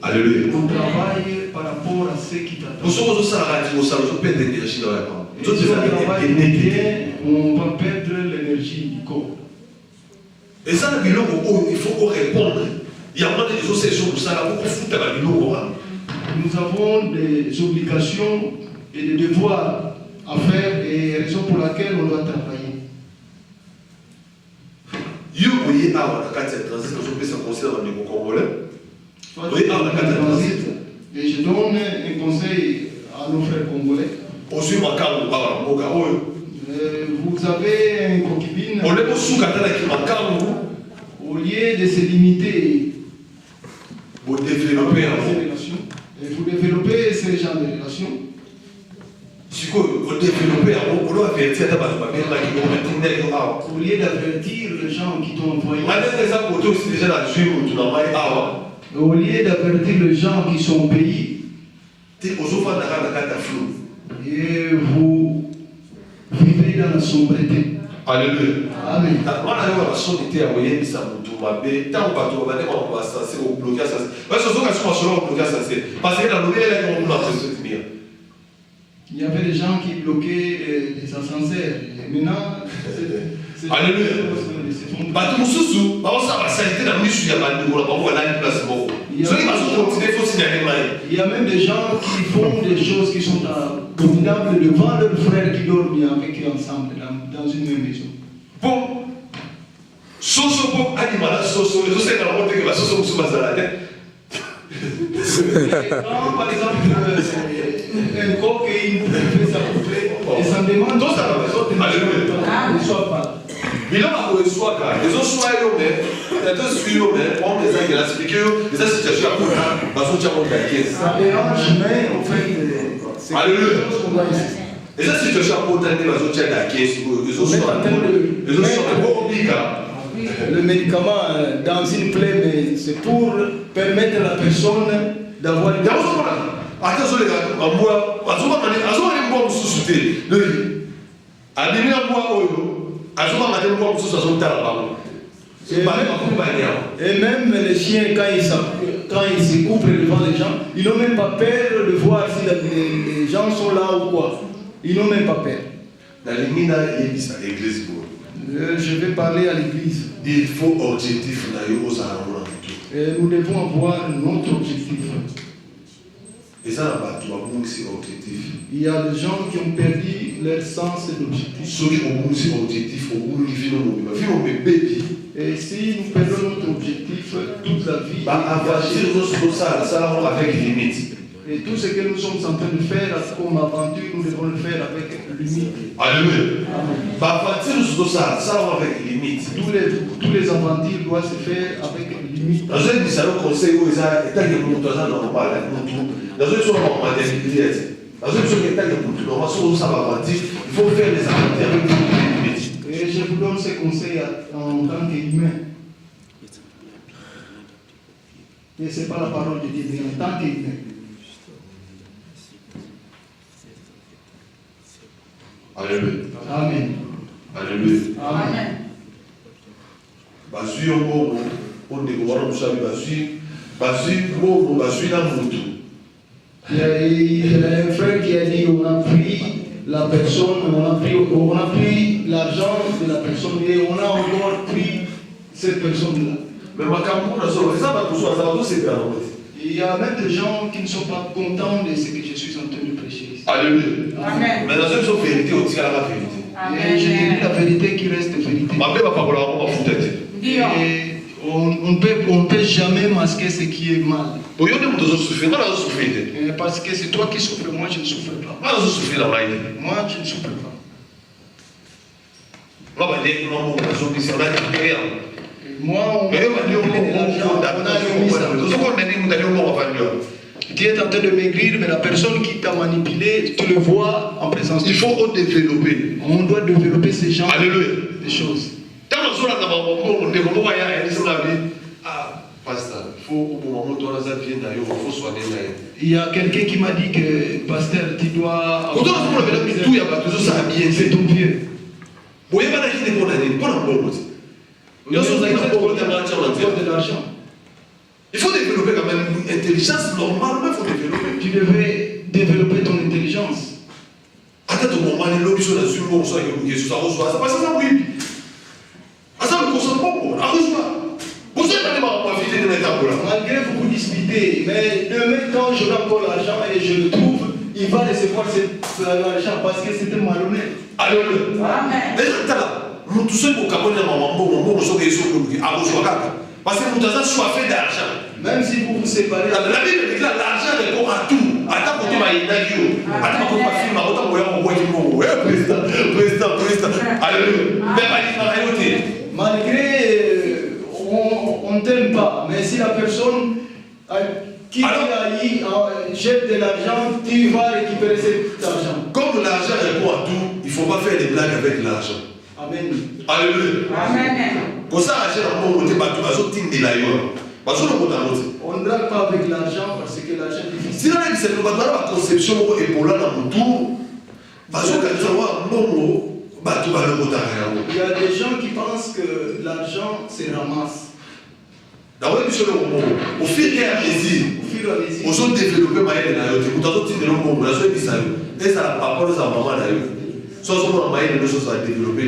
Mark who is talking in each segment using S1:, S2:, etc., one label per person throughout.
S1: Alléluia.
S2: On travaille par rapport à ce qui t'attend. Si on travaille bien, on va perdre l'énergie du corps.
S1: Et ça, il faut répondre. Il y a moins de choses pour ça.
S2: Nous avons des obligations et des devoirs à faire et raison pour laquelle on doit travailler. Et je donne un conseil à nos frères congolais. Vous avez un concubine. Au lieu de se limiter, vous développez ce genre de relations. Au lieu d'avertir les gens qui t'ont envoyé. Au lieu d'avertir les gens qui sont au pays. Et vous vivez dans la sombreté.
S1: Alléluia.
S2: Amen. Il y avait des gens qui bloquaient les ascenseurs. Et maintenant,
S1: alléluia.
S2: Il y a même des gens qui font des choses qui sont abominables devant leurs frères qui dorment avec eux ensemble dans une même maison.
S1: Bon,
S2: Quand par exemple un coq et une poule fait sa poupée, et ça demande que les autres ne soient pas.
S1: Mais là, on reçoit car les autres soient eux-mêmes, les autres on les a expliqué, les autres situations à prendre, parce que tu as monté à 15.
S2: Ça dérange, mais on fait
S1: alléluia. Les autres situations à prendre, parce que tu as à 15, les autres sont obligables.
S2: Le médicament dans une plaie, c'est pour permettre à la personne d'avoir une.
S1: Attention les gars,
S2: et même les chiens, quand ils se couvrent devant les gens, ils n'ont même pas peur de voir si les gens sont là ou quoi. Ils n'ont même pas peur. Je vais parler à l'église.
S1: Il faut objectif.
S2: Nous devons avoir notre objectif.
S1: Et ça, objectif.
S2: Il y a des gens qui ont perdu leur sens d'objectif. Et si nous perdons notre objectif, toute la vie.
S1: Avec limite.
S2: Et tout ce que nous sommes en train de faire comme aventure, nous devons le faire avec limite.
S1: Alléluia. Avec limite.
S2: Tous les aventures doivent se faire avec limite.
S1: Il faut faire les aventures avec limite.
S2: Et je vous donne ces conseils en tant qu'humain. Et ce n'est pas la parole de Dieu, mais en tant qu'humain.
S1: Alléluia.
S2: Amen.
S1: Alléluia.
S2: Amen. Il y a un frère qui a dit on a pris la personne, on a pris l'argent de la personne et on a encore pris cette personne-là.
S1: Mais
S2: il y a même des gens qui ne sont pas contents de ce que je suis en train de prêcher.
S1: Alléluia.
S3: Amen.
S1: Mais dans une vérité, on tient la vérité.
S2: Et je dis la vérité qui reste vérité. Et on ne peut jamais masquer ce qui est mal. Parce que c'est toi qui souffres, moi je ne souffre pas. Moi je ne souffre pas. Moi, on tu es en train de maigrir, mais la personne qui t'a manipulé, tu le vois en présence.
S1: Il faut développer.
S2: On doit développer ces genres de choses. Il y a quelqu'un qui m'a dit que, pasteur, tu dois.
S1: C'est
S2: ton vieux. de l'argent.
S1: Il faut développer quand même une intelligence, normalement il faut développer.
S2: Tu devrais développer ton intelligence.
S1: Attends, ton moment, il lobby sur la suite, on sait que Jésus a reçu. Ça passe ça, oui. Ça ne concerne pas, on a reçu. Vous savez pas de ma profiter de l'état pour là.
S2: Malgré vous discutez, mais demain, quand j'aurai encore l'argent et je le trouve, il va recevoir l'argent parce que c'était malhonnête.
S1: Alléluia. Amen. Nous tous ceux qui ont capté maman, on sait qu'ils sont à reçu. Parce que nous avons soif d'argent.
S2: Même si vous vous séparez.
S1: La Bible déclare l'argent répond à tout. Attends pour toi, il y a attends pour toi, film, attends pour toi, président. Alléluia. Mais pas dit
S2: malgré on ne t'aime pas, mais si la personne qui jette de l'argent, tu vas récupérer cet argent.
S1: Comme l'argent répond à tout, il ne faut pas faire des blagues avec l'argent.
S2: Amen.
S1: Alléluia.
S2: Amen.
S1: Comme ça, l'argent n'a pas monté partout, parce que tu es là.
S2: On ne drague pas avec l'argent parce que l'argent est difficile.
S1: Si on a dit que la conception est pour là dans mon tour, parce que quand tu vois un bon mot, il y a
S2: des gens qui pensent que l'argent se ramasse.
S1: D'abord, au fur et à mesure, aux autres développés, vous avez dit que et ça n'a pas peur de sa maman. Soit on a des choses à développer.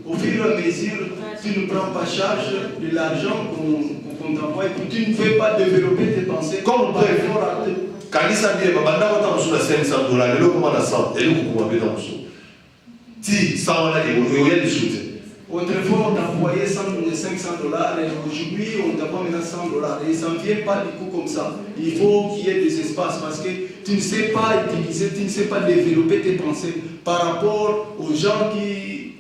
S1: Au fur et à mesure,
S2: tu ne prends pas charge de l'argent qu'on t'envoie et tu ne fais pas développer tes pensées.
S1: Comme bref, quand il s'habille, il va $500, il commande 100, et il commande 100. Si 100 $, il y a des choses.
S2: Autrefois, on t'envoyait $500 et aujourd'hui, on t'envoie maintenant $100. Et ça ne vient pas du coup comme ça. Il faut qu'il y ait des espaces parce que tu ne sais pas utiliser, tu ne sais pas développer tes pensées par rapport aux gens qui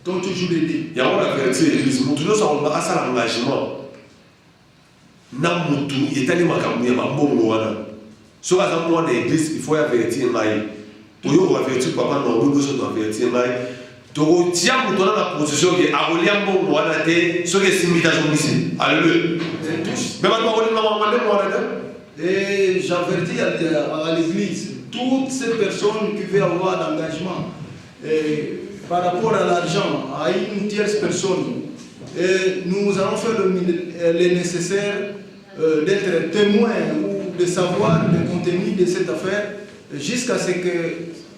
S2: t'ont toujours aidé.
S1: Il y a un vérité, l'église. Nous tous avons un engagement. Namutu, il est allé à ce que l'église, il faut avertir Maï. Pour y avertir papa, nous devons avertir Maï. Donc, tiens, nous donnons la position qui est à Oliam Bon, ce qui est imitation ici. Alléluia. Mais maintenant,
S2: et j'avertis à l'église, toutes ces personnes qui veulent avoir l'engagement par rapport à l'argent, à une tierce personne, nous allons faire le nécessaire d'être témoin ou de savoir le contenu de cette affaire jusqu'à ce que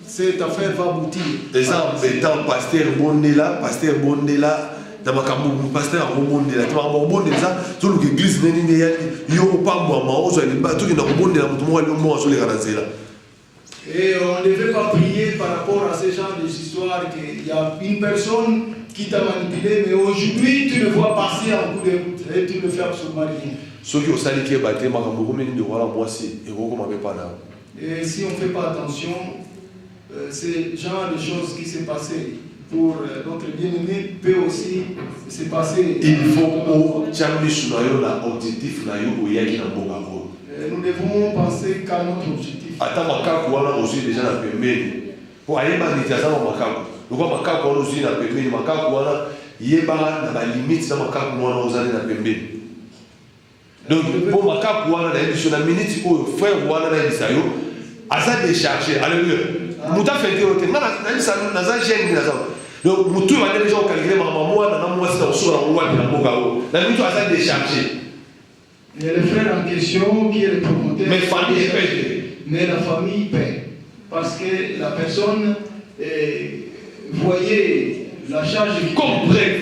S2: cette affaire va aboutir.
S1: Exemple, étant pasteur Bondela, dans ma campagne, pasteur Bondela, tu vas Bondela, tout l'église n'est pas moi, tout qui n'a pas Bondela, sur les garanties là.
S2: Et on ne devait pas prier par rapport à ce genre d'histoire qu'il y a une personne qui t'a manipulé, mais aujourd'hui tu le vois passer en coup de route et tu ne fais absolument rien.
S1: Ceux qui ont sali qui est battu, moi aussi, et vous ne pas là.
S2: Et si on ne fait pas attention, c'est le genre de choses qui s'est passé pour notre bien-aimé peut aussi se passer.
S1: Il faut que objectif
S2: nous devons penser qu'à notre objectif.
S1: Attends, ma carte, on aussi déjà la permis. Pour aller à l'intérieur, ma carte. Le ma carte, on aussi la permis. Ma carte, il y a la limite, ma carte, on a la permis. Donc, pour ma carte, on a la minute, frère, on a la mission. À ça décharger. Alléluia. Mouta fait des hôtels. Donc, Moutou va déjà calculer ma maman, la minute à ça décharger.
S2: Il y a le frère en question qui est le promoteur.
S1: Mais famille paye.
S2: Mais la famille paye. Parce que la personne voyait la charge.
S1: Comme bref.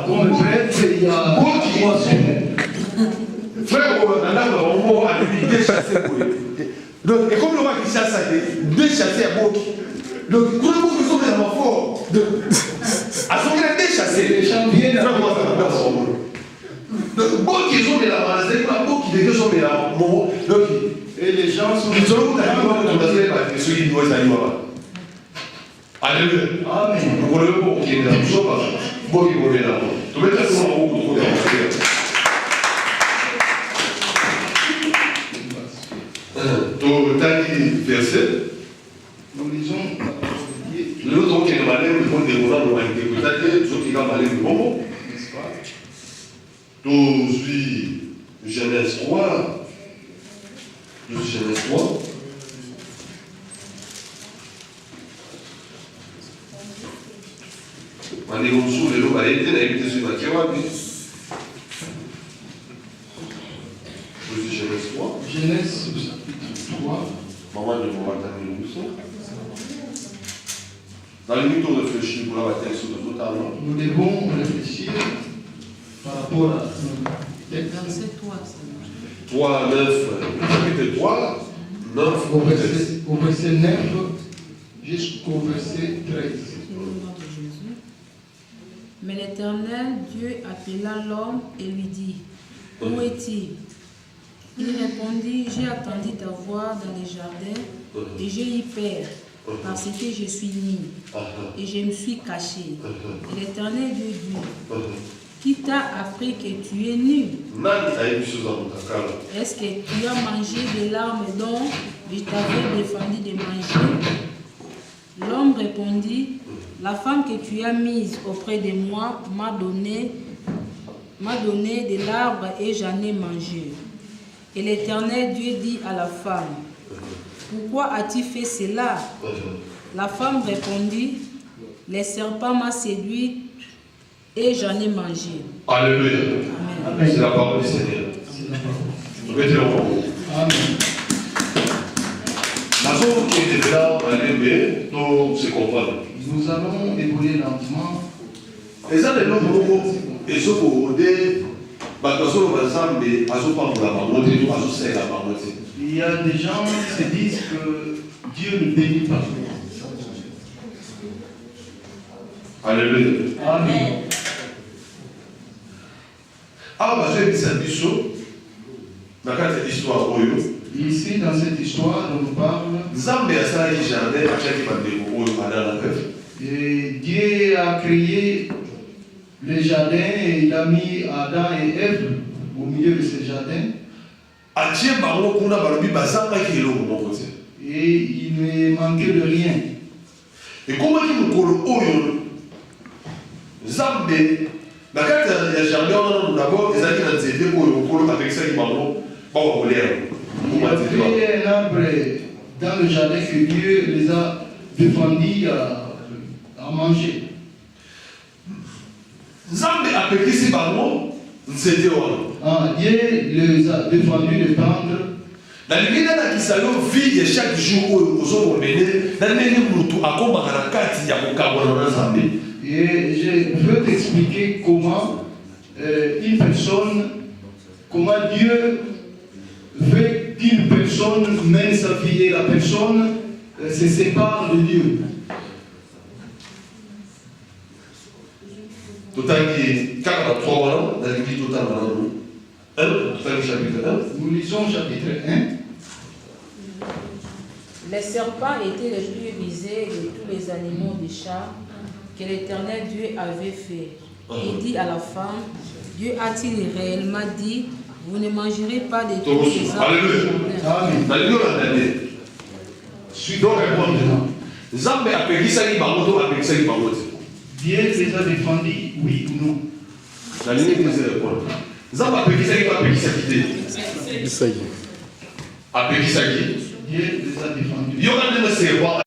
S1: Comme
S2: bref, il y a 3 semaines.
S1: Frère, on a déchassé. Donc, et comme le roi qui chasse, déchassé à Boki. Donc, quand vous sommes dans ma fort, à son gré déchassé.
S2: Les gens viennent à
S1: donc, Boki, ils ont mis la main, c'est pas Boki, les deux sont mis la main.
S2: Et les gens sont.
S1: Ils ont mis la main, ceux qui doivent aller là-bas. Alléluia.
S2: Amen.
S1: Vous voulez pas qu'il y ait une chose, Boki, vous voulez là-bas. Tu mets ça sur beaucoup de verset.
S2: Nous lisons
S1: nous avons qui est malin, nous avons des moments où on a été écoutés, nous avons qui est malin, nous avons. Genèse 3. Genèse 3. bandeko mosusu lelo bayebi te nayebi te soki bakie wapi. Genèse 3.
S2: Genèse chapitre 3.
S1: Maman de mon matin de l'ousso. Dans le minute où on réfléchit pour la bataille sur le total.
S2: Nous devons réfléchir par rapport à
S3: Verset 3.
S1: 3, 9, chapitre 3, 9,
S2: au verset 9 jusqu'au verset 13.
S3: Mais l'Éternel Dieu appela l'homme et lui dit, où es-tu? Il répondit, j'ai attendu ta voix dans les jardins et j'ai eu peur parce que je suis nu et je me suis caché. Et l'Éternel Dieu dit, qui t'a appris que tu es nu? Est-ce que tu as mangé de l'arbre dont je t'avais défendu de manger? L'homme répondit, la femme que tu as mise auprès de moi m'a donné de l'arbre et j'en ai mangé. Et l'Éternel Dieu dit à la femme, pourquoi as-tu fait cela? La femme répondit, le serpent m'a séduit et j'en ai mangé.
S1: Alléluia.
S2: Amen.
S1: C'est la parole du Seigneur. Mettez-le en haut.
S2: Amen.
S1: Nous
S2: allons évoluer lentement.
S1: Et ça, les gens et ce qu'on dit,
S2: il y a des gens qui se disent que Dieu ne bénit pas.
S1: Alléluia.
S2: Amen. Ici, dans cette histoire, on nous parle. Et Dieu a créé le jardin et il a mis Adam et Ève au milieu de ce jardin. Et il ne manquait de rien.
S1: Et comment il
S2: y avait un arbre dans le jardin que Dieu les a défendus à manger. Dieu les a défendus de prendre. Et je veux t'expliquer comment une personne, comment Dieu veut qu'une personne mène sa vie et la personne se sépare de Dieu. Nous lisons chapitre 1.
S3: Les serpents étaient les plus visés de tous les animaux des champs que l'Éternel Dieu avait fait. Il dit à la femme, Dieu a-t-il réellement dit, vous ne mangerez pas de tous les arbres?
S1: Alléluia.
S2: Dieu les a défendus, oui ou non? Dieu les a défendus.